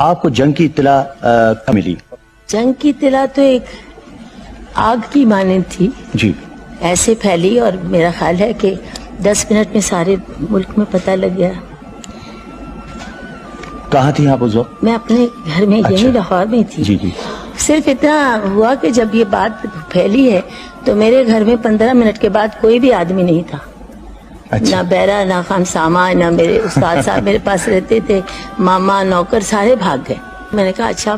آپ کو جنگ کی اطلاع کب ملی؟ جنگ کی اطلاع تو ایک آگ کی مانند تھی جی، ایسے پھیلی، اور میرا خیال ہے کہ 10 منٹ میں سارے ملک میں پتہ لگ گیا. کہاں تھی آپ اس وقت؟ میں اپنے گھر میں یہی لاہور میں تھی. جی جی. صرف اتنا ہوا کہ جب یہ بات پھیلی ہے تو میرے گھر میں 15 منٹ کے بعد کوئی بھی آدمی نہیں تھا. نہ بیرا، نہ خان ساما، نہ میرے استاد صاحب میرے پاس رہتے تھے، ماما، نوکر سارے بھاگ گئے. میں نے کہا اچھا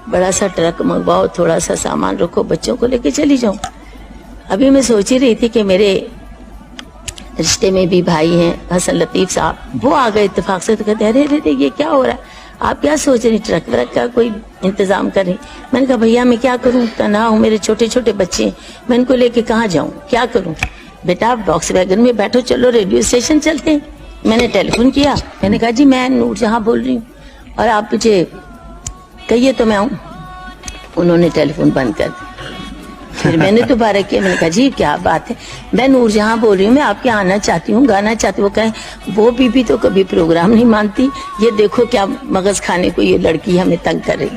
بڑا سا ٹرک منگواؤ، تھوڑا سا سامان رکھو، بچوں کو لے کے چلی جاؤں. ابھی میں سوچ ہی رہی تھی کہ میرے رشتے میں بھی بھائی ہیں حسن لطیف صاحب، وہ آ گئے اتفاق سے. تو کہتے ارے ارے یہ کیا ہو رہا ہے، آپ کیا سوچ رہی، ٹرک ورک کا کوئی انتظام کر رہی. میں نے کہا بھیا میں کیا کروں، تنہا ہوں، میرے چھوٹے چھوٹے بچے ہیں، میں ان کو لے کے کہاں جاؤں، کیا کروں. بیٹا باکس ویگن میں بیٹھو، چلو ریڈیو اسٹیشن چلتے ہیں. میں نے ٹیلی فون کیا، میں نے کہا جی میں نور جہاں بول رہی ہوں اور آپ مجھے کہیے تو میں آؤں. انہوں نے ٹیلی فون بند کر دیا. پھر میں نے دوبارہ کیا، میں نے کہا جی کیا بات ہے، میں نور جہاں بول رہی ہوں، میں آپ کے آنا چاہتی ہوں، گانا چاہتی ہوں. وہ کہیں وہ بی بی تو کبھی پروگرام نہیں مانتی، یہ دیکھو کیا مغز کھانے کو یہ لڑکی ہمیں تنگ کر رہی.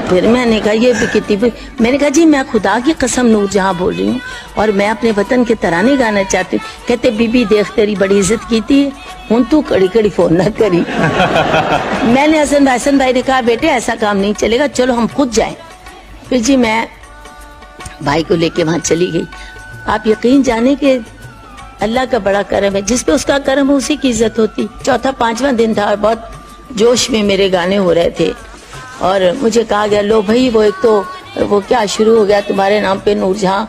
پھر میں نے کہا یہ بھی کتنی، میں نے کہا جی میں خدا کی قسم نور جہاں بول رہی ہوں اور میں اپنے وطن کے ترانے گانا چاہتی ہوں. کہتے بی بی دیکھ تیری بڑی عزت کی تھی، ہوں تو کڑی کڑی فون نہ کری. میں نے حسن بھائی نے کہا بیٹے ایسا کام نہیں چلے گا، چلو ہم خود جائیں. پھر جی میں بھائی کو لے کے وہاں چلی گئی. آپ یقین جانے کہ اللہ کا بڑا کرم ہے، جس پہ اس کا کرم ہے اسی کی عزت ہوتی. چوتھا 5واں دن تھا اور بہت جوش میں میرے گانے ہو رہے تھے اور مجھے کہا گیا لو بھائی وہ ایک تو وہ کیا شروع ہو گیا تمہارے نام پہ نور جہاں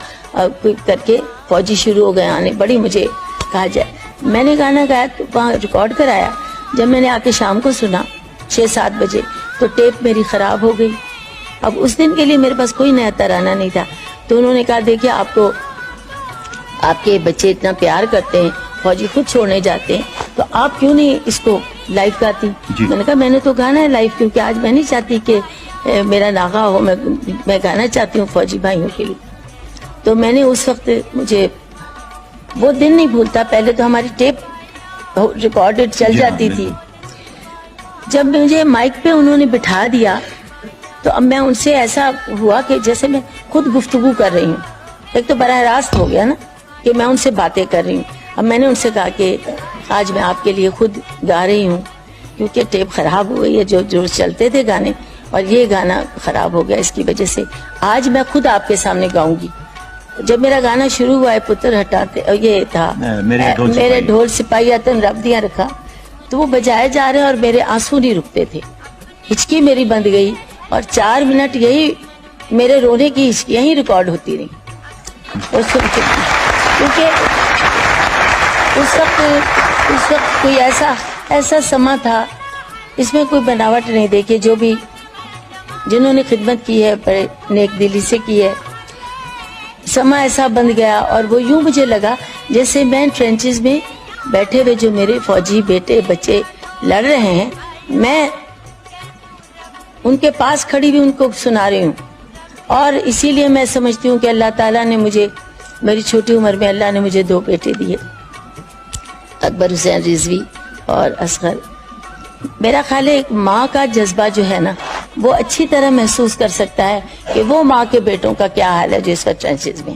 کر کے فوجی شروع ہو گئے آنے. بڑی مجھے کہا جائے، میں نے گانا گایا تو وہاں ریکارڈ کرایا. جب میں نے آ کے شام کو سنا 6-7 بجے تو ٹیپ میری خراب ہو گئی. اب اس دن کے لیے میرے پاس کوئی نیا ترانہ نہیں تھا. تو انہوں نے کہا دیکھیے آپ کو آپ کے بچے اتنا پیار کرتے ہیں، فوجی خود چھوڑنے جاتے ہیں، تو آپ کیوں نہیں اس کو لائیو گاتی. میں نے کہا میں نے تو گانا ہے لائیو، کیونکہ آج میں نہیں چاہتی کہ میرا ناغہ ہو، میں گانا چاہتی ہوں فوجی بھائیوں کے لیے. تو میں نے اس وقت، مجھے وہ دن نہیں بھولتا. پہلے تو ہماری ٹیپ ریکارڈڈ چل جاتی تھی. جب مجھے مائک پہ انہوں نے بٹھا دیا تو اب میں ان سے ایسا ہوا کہ جیسے میں خود گفتگو کر رہی ہوں. ایک تو براہ راست ہو گیا نا کہ میں ان سے باتیں کر رہی ہوں. اب میں نے ان سے کہا کہ آج میں آپ کے لیے خود گا رہی ہوں کیونکہ ٹیپ خراب ہو گئی ہے، جو چلتے تھے گانے اور یہ گانا خراب ہو گیا، اس کی وجہ سے آج میں خود آپ کے سامنے گاؤں گی. جب میرا گانا شروع ہوا ہے پتر ہٹاتے، یہ تھا میرے ڈھول سپاہی تن رب دیا رکھا، تو وہ بجائے جا رہے اور میرے آنسو نہیں رکتے تھے. ہچکی میری بند گئی اور 4 منٹ یہی میرے رونے کی یہی ریکارڈ ہوتی رہی. کیونکہ اس وقت کوئی ایسا سما تھا، اس میں کوئی بناوٹ نہیں. دیکھیے جو بھی جنہوں نے خدمت کی ہے بڑے نیک دلی سے کی ہے، سما ایسا بن گیا. اور وہ یوں مجھے لگا جیسے میں ٹرینچز میں بیٹھے ہوئے جو میرے فوجی بیٹے بچے لڑ رہے ہیں، میں ان کے پاس کھڑی بھی ان کو سنا رہی ہوں. اور اسی لیے میں سمجھتی ہوں کہ اللہ تعالیٰ نے مجھے، میری چھوٹی عمر میں اللہ نے مجھے 2 بیٹے دیے، اکبر حسین رضوی اور اصغر. میرا خیال ہے ایک ماں کا جذبہ جو ہے نا وہ اچھی طرح محسوس کر سکتا ہے کہ وہ ماں کے بیٹوں کا کیا حال ہے جو اس وقت ٹرینچز میں.